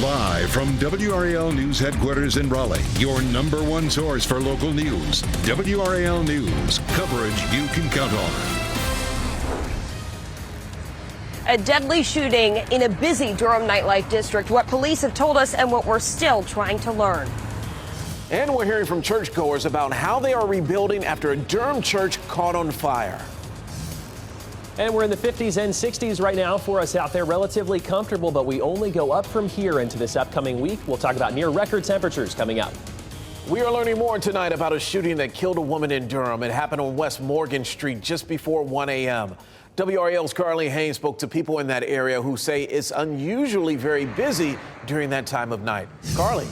Live from WRAL News Headquarters in Raleigh, your #1 source for local news. WRAL News, coverage you can count on. A deadly shooting in a busy Durham nightlife district. What police have told us and what we're still trying to learn. And we're hearing from churchgoers about how they are rebuilding after a Durham church caught on fire. And we're in the 50s and 60s right now for us out there. Relatively comfortable, but we only go up from here into this upcoming week. We'll talk about near record temperatures coming up. We are learning more tonight about a shooting that killed a woman in Durham. It happened on West Morgan Street just before 1 a.m. WRAL's Carly Haynes spoke to people in that area who say it's unusually very busy during that time of night. Carly.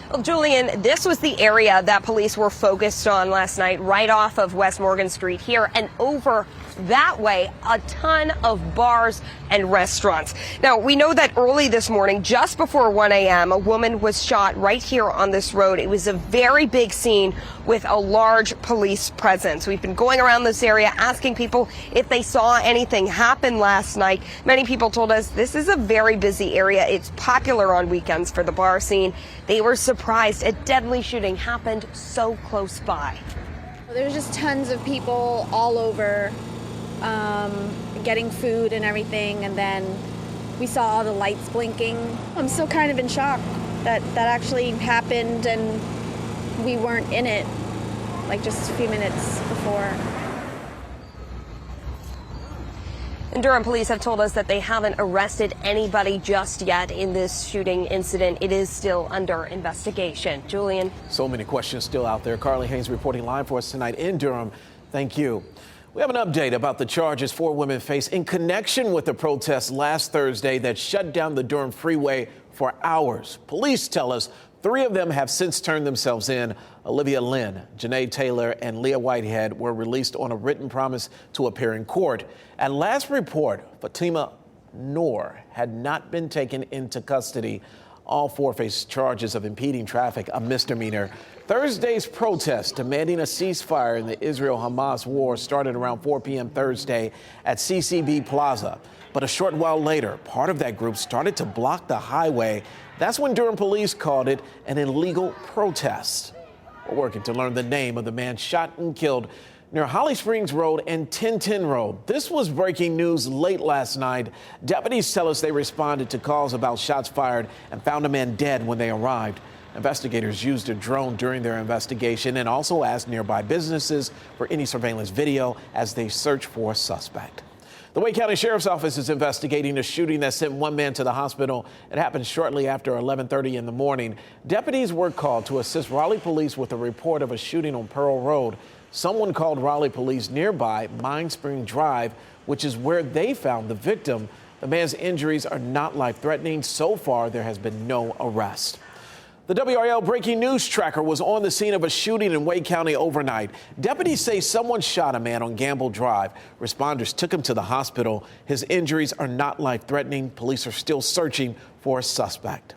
Well, Julian, this was the area that police were focused on last night, right off of West Morgan Street here, and over that way, a ton of bars and restaurants. Now, we know that early this morning, just before 1 a.m., a woman was shot right here on this road. It was a very big scene with a large police presence. We've been going around this area asking people if they saw anything happen last night. Many people told us this is a very busy area. It's popular on weekends for the bar scene. They were surprised a deadly shooting happened so close by. There's just tons of people all over. Getting food and everything, and then we saw all the lights blinking. I'm still kind of in shock that actually happened and we weren't in it like just a few minutes before. And Durham police have told us that they haven't arrested anybody just yet in this shooting incident. It is still under investigation. Julian. So many questions still out there. Carly Haynes reporting live for us tonight in Durham. Thank you. We have an update about the charges 4 women face in connection with the protest last Thursday that shut down the Durham freeway for hours. Police tell us 3 of them have since turned themselves in. Olivia Lynn, Janae Taylor, and Leah Whitehead were released on a written promise to appear in court. At last report, Fatima Noor had not been taken into custody. All 4 face charges of impeding traffic, a misdemeanor. Thursday's protest demanding a ceasefire in the Israel-Hamas war started around 4 p.m. Thursday at CCB Plaza. But a short while later, part of that group started to block the highway. That's when Durham police called it an illegal protest. We're working to learn the name of the man shot and killed near Holly Springs Road and 1010 Road. This was breaking news late last night. Deputies tell us they responded to calls about shots fired and found a man dead when they arrived. Investigators used a drone during their investigation and also asked nearby businesses for any surveillance video as they search for a suspect. The Wake County Sheriff's Office is investigating a shooting that sent 1 man to the hospital. It happened shortly after 11:30 in the morning. Deputies were called to assist Raleigh police with a report of a shooting on Pearl Road. Someone called Raleigh police nearby Mine Spring Drive, which is where they found the victim. The man's injuries are not life-threatening. So far, there has been no arrest. The WRAL breaking news tracker was on the scene of a shooting in Wake County overnight. Deputies say someone shot a man on Gamble Drive. Responders took him to the hospital. His injuries are not life-threatening. Police are still searching for a suspect.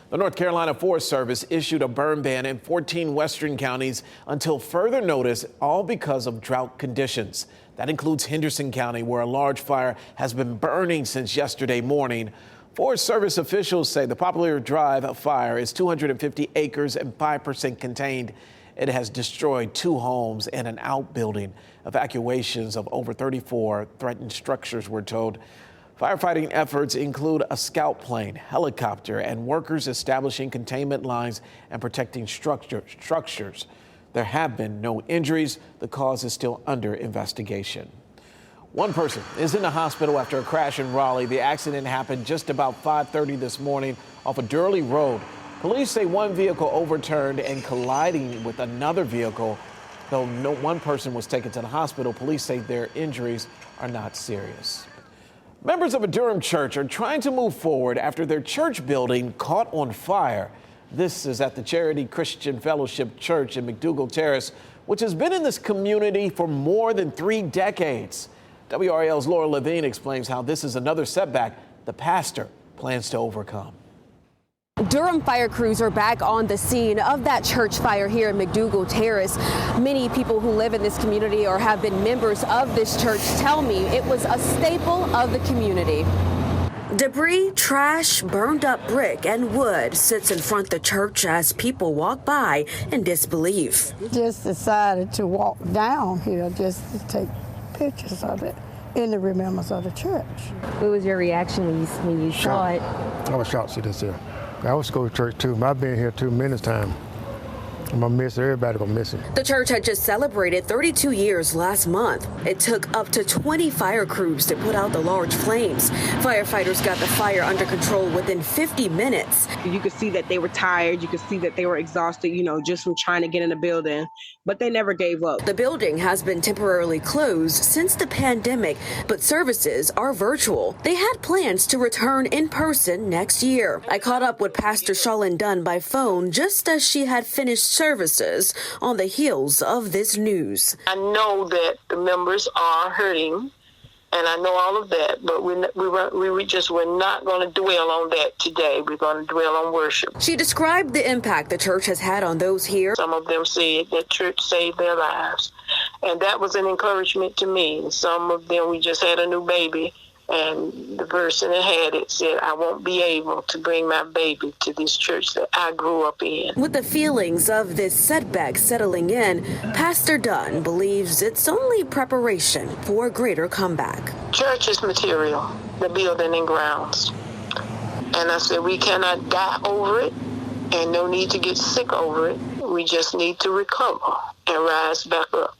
The North Carolina Forest Service issued a burn ban in 14 western counties until further notice, all because of drought conditions. That includes Henderson County, where a large fire has been burning since yesterday morning. Forest Service officials say the Poplar Drive fire is 250 acres and 5% contained. It has destroyed 2 homes and an outbuilding. Evacuations of over 34 threatened structures were told. Firefighting efforts include a scout plane, helicopter, and workers establishing containment lines and protecting structures. There have been no injuries. The cause is still under investigation. 1 person is in the hospital after a crash in Raleigh. The accident happened just about 5:30 this morning off of Durley Road. Police say 1 vehicle overturned and colliding with another vehicle. Though no 1 person was taken to the hospital, police say their injuries are not serious. Members of a Durham church are trying to move forward after their church building caught on fire. This is at the Charity Christian Fellowship Church in McDougall Terrace, which has been in this community for more than 3 decades. WRAL's Laura Levine explains how this is another setback the pastor plans to overcome. Durham fire crews are back on the scene of that church fire here in McDougall Terrace. Many people who live in this community or have been members of this church tell me it was a staple of the community. Debris, trash, burned up brick, and wood sits in front of the church as people walk by in disbelief. Just decided to walk down here just to take pictures of it in the remembrance of the church. What was your reaction when you saw it? I was shocked to see this here. I was going to church too. I've been here too many times. I'm gonna miss it. Everybody gonna miss it. The church had just celebrated 32 years last month. It took up to 20 fire crews to put out the large flames. Firefighters got the fire under control within 50 minutes. You could see that they were tired. You could see that they were exhausted, just from trying to get in the building. But they never gave up. The building has been temporarily closed since the pandemic, but services are virtual. They had plans to return in person next year. I caught up with Pastor Charlene Dunn by phone just as she had finished services on the heels of this news. I know that the members are hurting, and I know all of that, but we we're not going to dwell on that today. We're going to dwell on worship. She described the impact the church has had on those here. Some of them said that church saved their lives, and that was an encouragement to me. Some of them, we just had a new baby, and the person that had it said, I won't be able to bring my baby to this church that I grew up in. With the feelings of this setback settling in, Pastor Dunn believes it's only preparation for a greater comeback. Church is material, the building and grounds. And I said, we cannot die over it, and no need to get sick over it. We just need to recover and rise back up.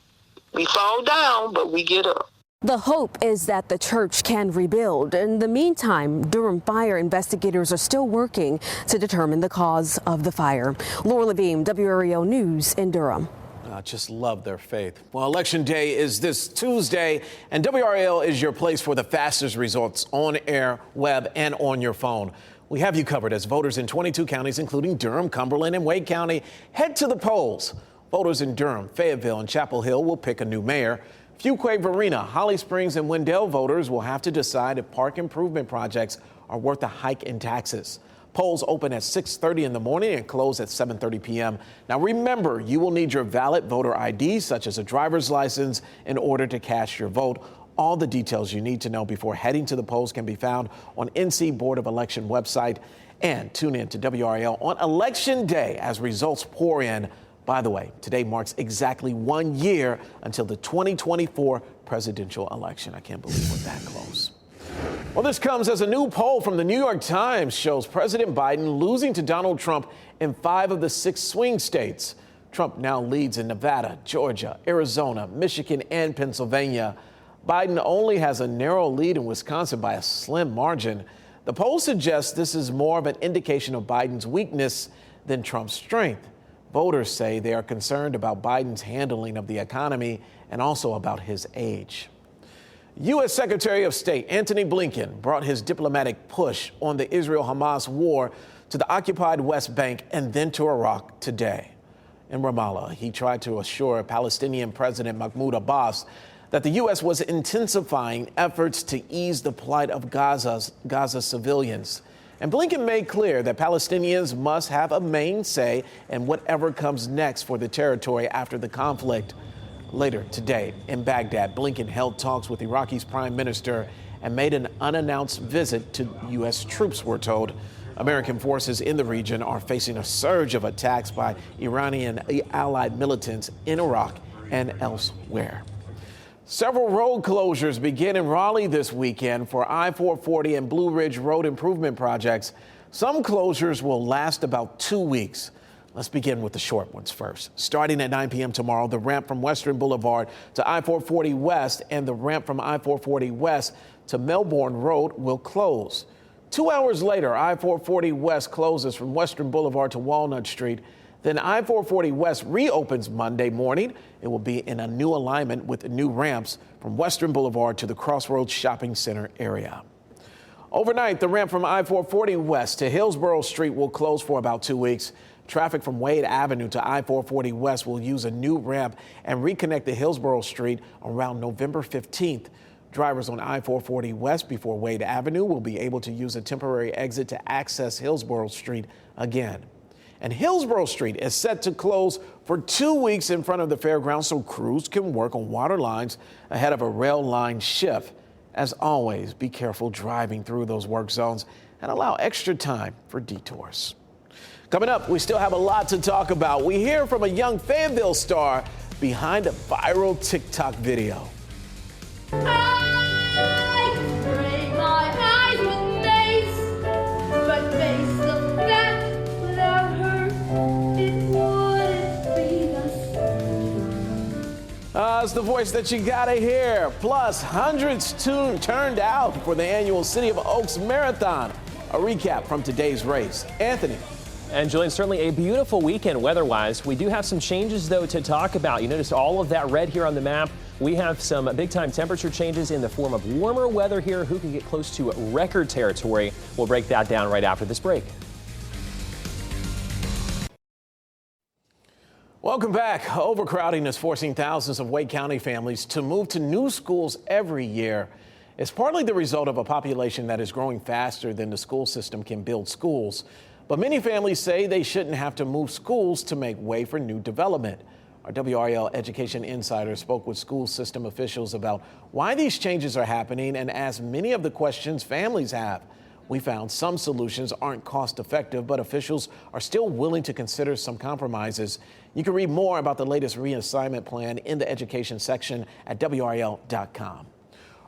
We fall down, but we get up. The hope is that the church can rebuild. In the meantime, Durham fire investigators are still working to determine the cause of the fire. Laura Levine, WRAL News in Durham. I just love their faith. Well, Election Day is this Tuesday, and WRAL is your place for the fastest results on air, web, and on your phone. We have you covered as voters in 22 counties, including Durham, Cumberland, and Wake County, head to the polls. Voters in Durham, Fayetteville, and Chapel Hill will pick a new mayor. Fuquay, Varina, Holly Springs, and Wendell voters will have to decide if park improvement projects are worth a hike in taxes. Polls open at 6:30 in the morning and close at 7:30 p.m. Now remember, you will need your valid voter ID, such as a driver's license, in order to cast your vote. All the details you need to know before heading to the polls can be found on NC Board of Election website. And tune in to WRAL on Election Day as results pour in. By the way, today marks exactly 1 year until the 2024 presidential election. I can't believe we're that close. Well, this comes as a new poll from the New York Times shows President Biden losing to Donald Trump in 5 of the 6 swing states. Trump now leads in Nevada, Georgia, Arizona, Michigan, and Pennsylvania. Biden only has a narrow lead in Wisconsin by a slim margin. The poll suggests this is more of an indication of Biden's weakness than Trump's strength. Voters say they are concerned about Biden's handling of the economy and also about his age. U.S. Secretary of State Antony Blinken brought his diplomatic push on the Israel-Hamas war to the occupied West Bank and then to Iraq today. In Ramallah, he tried to assure Palestinian President Mahmoud Abbas that the U.S. was intensifying efforts to ease the plight of Gaza civilians. And Blinken made clear that Palestinians must have a main say in whatever comes next for the territory after the conflict. Later today in Baghdad, Blinken held talks with Iraqi's prime minister and made an unannounced visit to U.S. troops, we're told. American forces in the region are facing a surge of attacks by Iranian allied militants in Iraq and elsewhere. Several road closures begin in Raleigh this weekend for I-440 and Blue Ridge road improvement projects. Some closures will last about 2 weeks. Let's begin with the short ones first. Starting at 9 p.m. tomorrow, the ramp from Western Boulevard to I-440 West and the ramp from I-440 West to Melbourne Road will close. 2 hours later, I-440 West closes from Western Boulevard to Walnut Street. Then I-440 West reopens Monday morning. It will be in a new alignment with new ramps from Western Boulevard to the Crossroads Shopping Center area. Overnight, the ramp from I-440 West to Hillsborough Street will close for about 2 weeks. Traffic from Wade Avenue to I-440 West will use a new ramp and reconnect to Hillsborough Street around November 15th. Drivers on I-440 West before Wade Avenue will be able to use a temporary exit to access Hillsborough Street again. And Hillsborough Street is set to close for 2 weeks in front of the fairgrounds so crews can work on water lines ahead of a rail line shift. As always, be careful driving through those work zones and allow extra time for detours. Coming up, we still have a lot to talk about. We hear from a young Fayetteville star behind a viral TikTok video. It's the voice that you gotta hear. Plus, hundreds turned out for the annual City of Oaks Marathon. A recap from today's race. Anthony. And Julian, certainly a beautiful weekend weather-wise. We do have some changes, though, to talk about. You notice all of that red here on the map. We have some big-time temperature changes in the form of warmer weather here. Who can get close to record territory? We'll break that down right after this break. Welcome back. Overcrowding is forcing thousands of Wake County families to move to new schools every year. It's partly the result of a population that is growing faster than the school system can build schools. But many families say they shouldn't have to move schools to make way for new development. Our WRAL Education Insider spoke with school system officials about why these changes are happening and asked many of the questions families have. We found some solutions aren't cost effective, but officials are still willing to consider some compromises. You can read more about the latest reassignment plan in the education section at WRAL.com.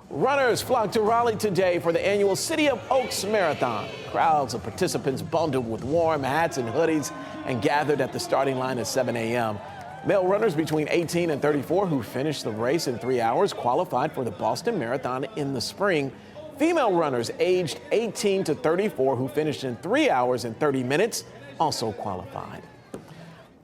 Runners flocked to Raleigh today for the annual City of Oaks Marathon. Crowds of participants bundled with warm hats and hoodies and gathered at the starting line at 7 a.m. Male runners between 18 and 34 who finished the race in 3 hours qualified for the Boston Marathon in the spring. Female runners aged 18 to 34 who finished in 3 hours and 30 minutes also qualified.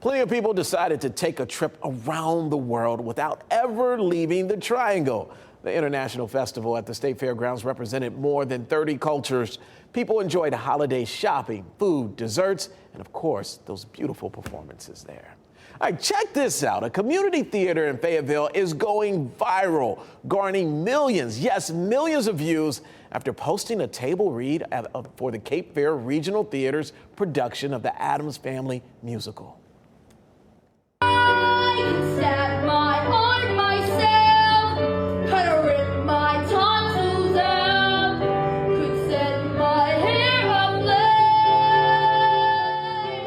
Plenty of people decided to take a trip around the world without ever leaving the Triangle. The International Festival at the State Fairgrounds represented more than 30 cultures. People enjoyed holiday shopping, food, desserts, and of course, those beautiful performances there. All right, check this out. A community theater in Fayetteville is going viral, garnering millions, yes, millions of views after posting a table read for the Cape Fear Regional Theater's production of the Addams Family musical. I can stab my art myself, could rip my tonsils out, could set my hair ablaze.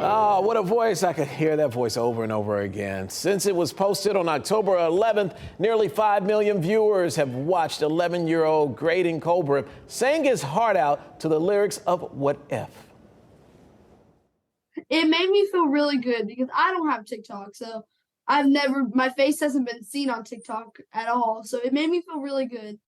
Oh, what a voice. I could hear that voice over and over again. Since it was posted on October 11th, nearly 5 million viewers have watched 11-year-old Graydon Colbert sing his heart out to the lyrics of What If. It made me feel really good because I don't have TikTok, so my face hasn't been seen on TikTok at all. So it made me feel really good.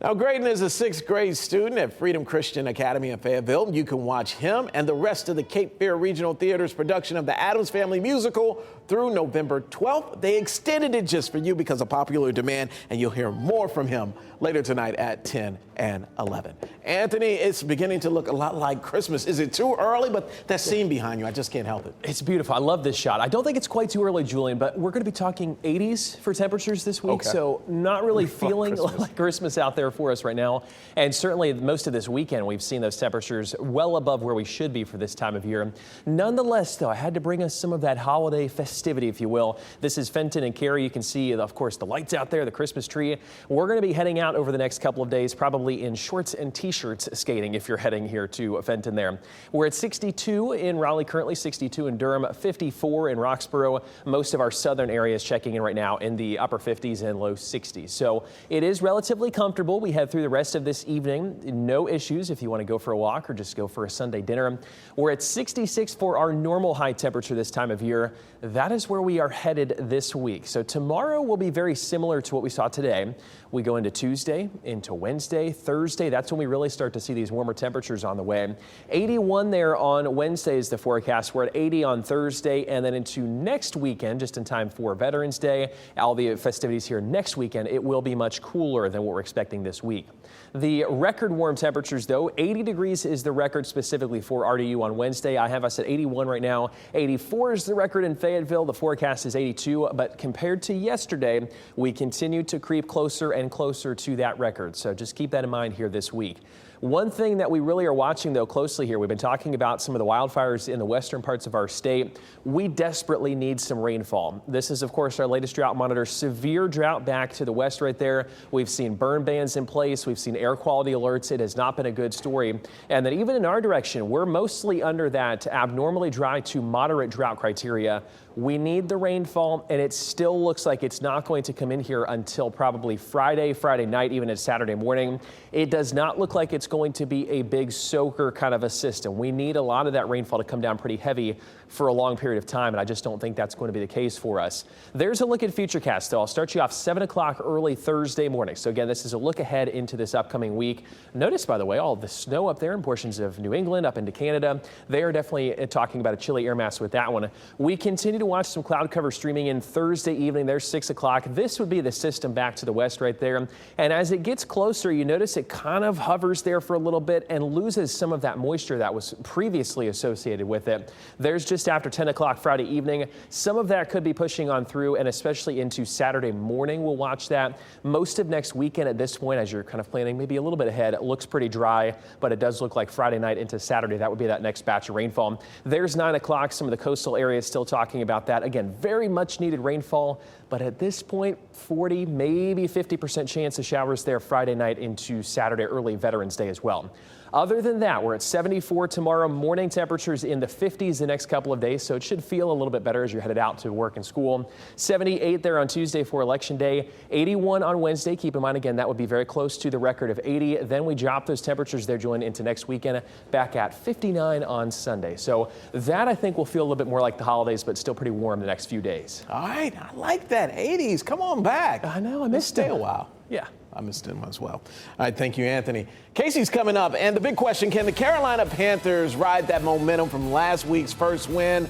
Now, Graydon is a 6th grade student at Freedom Christian Academy in Fayetteville. You can watch him and the rest of the Cape Fear Regional Theater's production of the Addams Family musical through November 12th. They extended it just for you because of popular demand, and you'll hear more from him later tonight at 10 and 11. Anthony, it's beginning to look a lot like Christmas. Is it too early? But that scene behind you, I just can't help it. It's beautiful. I love this shot. I don't think it's quite too early, Julian, but we're going to be talking 80s for temperatures this week, so not really feeling like Christmas out there for us right now. And certainly most of this weekend, we've seen those temperatures well above where we should be for this time of year. Nonetheless, though, I had to bring us some of that holiday festivity, if you will. This is Fenton and Carrie. You can see, of course, the lights out there, the Christmas tree. We're going to be heading out over the next couple of days, probably in shorts and t-shirts skating if you're heading here to Fenton there. We're at 62 in Raleigh currently, 62 in Durham, 54 in Roxborough. Most of our southern areas checking in right now in the upper 50s and low 60s. So it is relatively comfortable. We head through the rest of this evening. No issues if you want to go for a walk or just go for a Sunday dinner. We're at 66 for our normal high temperature this time of year. That is where we are headed this week. So tomorrow will be very similar to what we saw today. We go into Tuesday, into Wednesday, Thursday. That's when we really start to see these warmer temperatures on the way. 81 there on Wednesday is the forecast. We're at 80 on Thursday, and then into next weekend, just in time for Veterans Day, all the festivities here next weekend, it will be much cooler than what we're expecting this week. The record warm temperatures, though, 80 degrees is the record specifically for RDU on Wednesday. I have us at 81 right now. 84 is the record in Fayetteville. The forecast is 82, but compared to yesterday, we continue to creep closer and closer to that record. So just keep that in mind here this week. One thing that we really are watching, though, closely here, we've been talking about some of the wildfires in the western parts of our state. We desperately need some rainfall. This is, of course, our latest drought monitor. Severe drought back to the west right there. We've seen burn bans in place. We've seen air quality alerts. It has not been a good story. And then even in our direction, we're mostly under that abnormally dry to moderate drought criteria. We need the rainfall, and it still looks like it's not going to come in here until probably Friday night, even at Saturday morning. It does not look like it's going to be a big soaker kind of a system. We need a lot of that rainfall to come down pretty heavy for a long period of time, and I just don't think that's going to be the case for us. There's a look at Futurecast, though. I'll start you off 7 o'clock early Thursday morning. So again, this is a look ahead into this upcoming week. Notice, by the way, all the snow up there in portions of New England, up into Canada. They are definitely talking about a chilly air mass with that one. We continue to watch some cloud cover streaming in Thursday evening. There's 6 o'clock. This would be the system back to the west right there. And as it gets closer, you notice it kind of hovers there for a little bit and loses some of that moisture that was previously associated with it. There's just after 10 o'clock Friday evening. Some of that could be pushing on through, and especially into Saturday morning. We'll watch that. Most of next weekend at this point, as you're kind of planning maybe a little bit ahead, it looks pretty dry, but it does look like Friday night into Saturday. That would be that next batch of rainfall. There's 9 o'clock. Some of the coastal areas still talking about that. Again, very much needed rainfall, but at this point, 40, maybe 50% chance of showers there Friday night into Saturday, early Veterans Day as well. Other than that, we're at 74 tomorrow, morning temperatures in the 50s the next couple of days, so it should feel a little bit better as you're headed out to work and school. 78 there on Tuesday for Election Day, 81 on Wednesday. Keep in mind, again, that would be very close to the record of 80. Then we drop those temperatures there, Julian, into next weekend, back at 59 on Sunday. So that, I think, will feel a little bit more like the holidays, but still pretty warm the next few days. All right, I like that. 80s, come on back. I know, I missed it. Stay a while. Yeah. I missed him as well. All right, thank you, Anthony. Casey's coming up, and the big question, can the Carolina Panthers ride that momentum from last week's first win,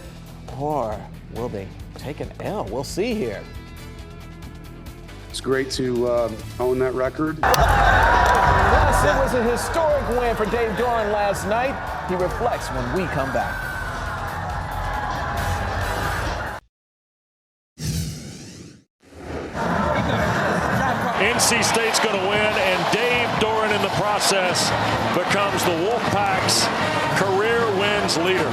or will they take an L? We'll see here. It's great to own that record. Yes, it was a historic win for Dave Doran last night. He reflects when we come back. NC State's going to win, and Dave Doran in the process becomes the Wolfpack's career wins leader,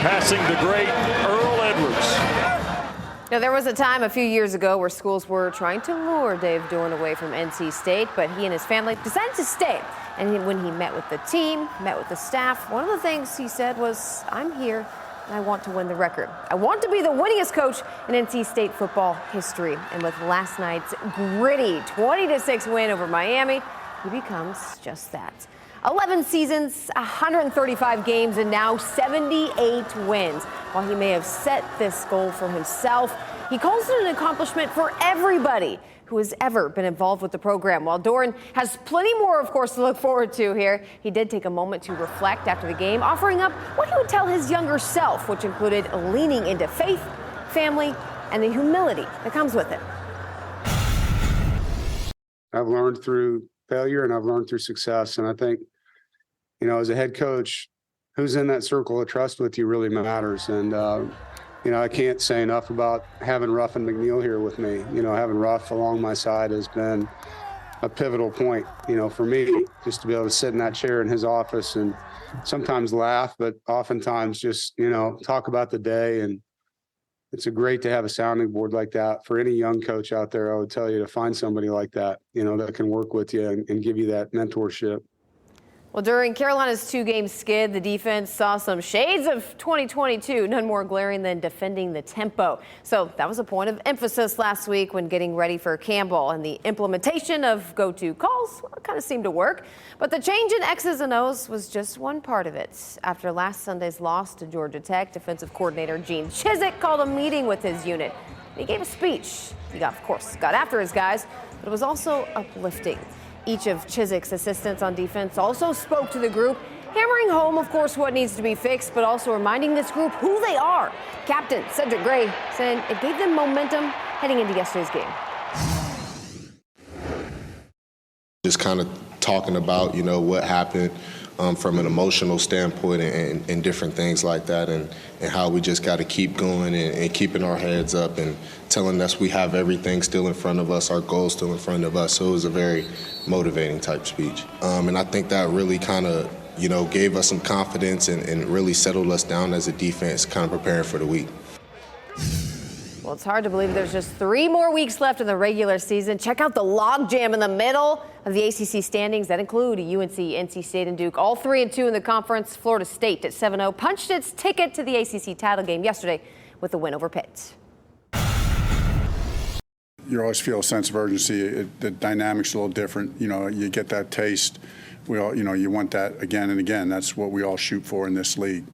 passing the great Earl Edwards. Now, there was a time a few years ago where schools were trying to lure Dave Doran away from NC State, but he and his family decided to stay. And when he met with the team, met with the staff, one of the things he said was, "I'm here and I want to win the record. I want to be the winningest coach in NC State football history." And with last night's gritty 20-6 win over Miami, he becomes just that. 11 seasons, 135 games, and now 78 wins. While he may have set this goal for himself, he calls it an accomplishment for everybody who has ever been involved with the program. While Doran has plenty more, of course, to look forward to here, he did take a moment to reflect after the game, offering up what he would tell his younger self, which included leaning into faith, family, and the humility that comes with it. I've learned through failure and I've learned through success. And I think, you know, as a head coach, who's in that circle of trust with you really matters. And, you know, I can't say enough about having Ruff and McNeil here with me. You know, having Ruff along my side has been a pivotal point, you know, for me, just to be able to sit in that chair in his office and sometimes laugh, but oftentimes just, you know, talk about the day. And it's great to have a sounding board like that. For any young coach out there, I would tell you to find somebody like that, you know, that can work with you and give you that mentorship. Well, during Carolina's two-game skid, the defense saw some shades of 2022, none more glaring than defending the tempo. So that was a point of emphasis last week when getting ready for Campbell, and the implementation of go-to calls kind of seemed to work. But the change in X's and O's was just one part of it. After last Sunday's loss to Georgia Tech, defensive coordinator Gene Chizik called a meeting with his unit. He gave a speech. He, of course, got after his guys, but it was also uplifting. Each of Chizik's assistants on defense also spoke to the group, hammering home, of course, what needs to be fixed, but also reminding this group who they are. Captain Cedric Gray said it gave them momentum heading into yesterday's game. Just kind of talking about, you know, what happened from an emotional standpoint and different things like that, and how we just got to keep going and keeping our heads up and telling us we have everything still in front of us, our goals still in front of us. So it was a very motivating type speech. And I think that really kind of, gave us some confidence and really settled us down as a defense, kind of preparing for the week. Well, it's hard to believe there's just 3 more weeks left in the regular season. Check out the logjam in the middle of the ACC standings that include UNC, NC State, and Duke. All 3-2 in the conference. Florida State at 7-0 punched its ticket to the ACC title game yesterday with a win over Pitt. You always feel a sense of urgency. The dynamic's a little different. You get that taste. We all, you want that again and again. That's what we all shoot for in this league.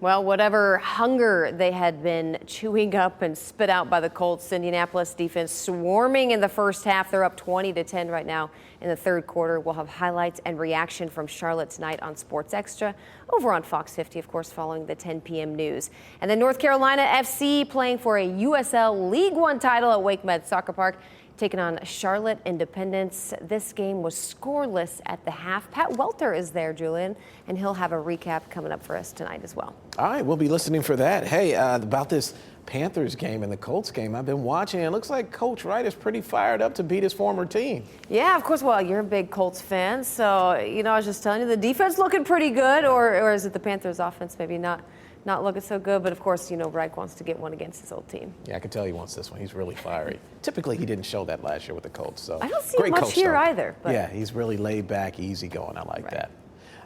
Well, whatever hunger they had been chewing up and spit out by the Colts, Indianapolis defense swarming in the first half. They're up 20-10 right now in the third quarter. We'll have highlights and reaction from Charlotte tonight on Sports Extra over on Fox 50, of course, following the 10 p.m. news. And then North Carolina FC playing for a USL League One title at Wake Med Soccer Park, taking on Charlotte Independence. This game was scoreless at the half. Pat Welter is there, Julian, and he'll have a recap coming up for us tonight as well. All right, we'll be listening for that. Hey, about this Panthers game and the Colts game, I've been watching. It looks like Coach Wright is pretty fired up to beat his former team. Yeah, of course. Well, you're a big Colts fan, so, I was just telling you, the defense looking pretty good, or is it the Panthers offense maybe not looking so good? But, of course, Wright wants to get one against his old team. Yeah, I can tell he wants this one. He's really fiery. Typically, he didn't show that last year with the Colts. So I don't see him much here either. But. Yeah, he's really laid back, easy going. I like that.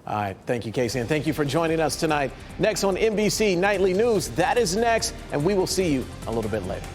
All right, thank you, Casey, and thank you for joining us tonight. Next on NBC Nightly News, that is next, and we will see you a little bit later.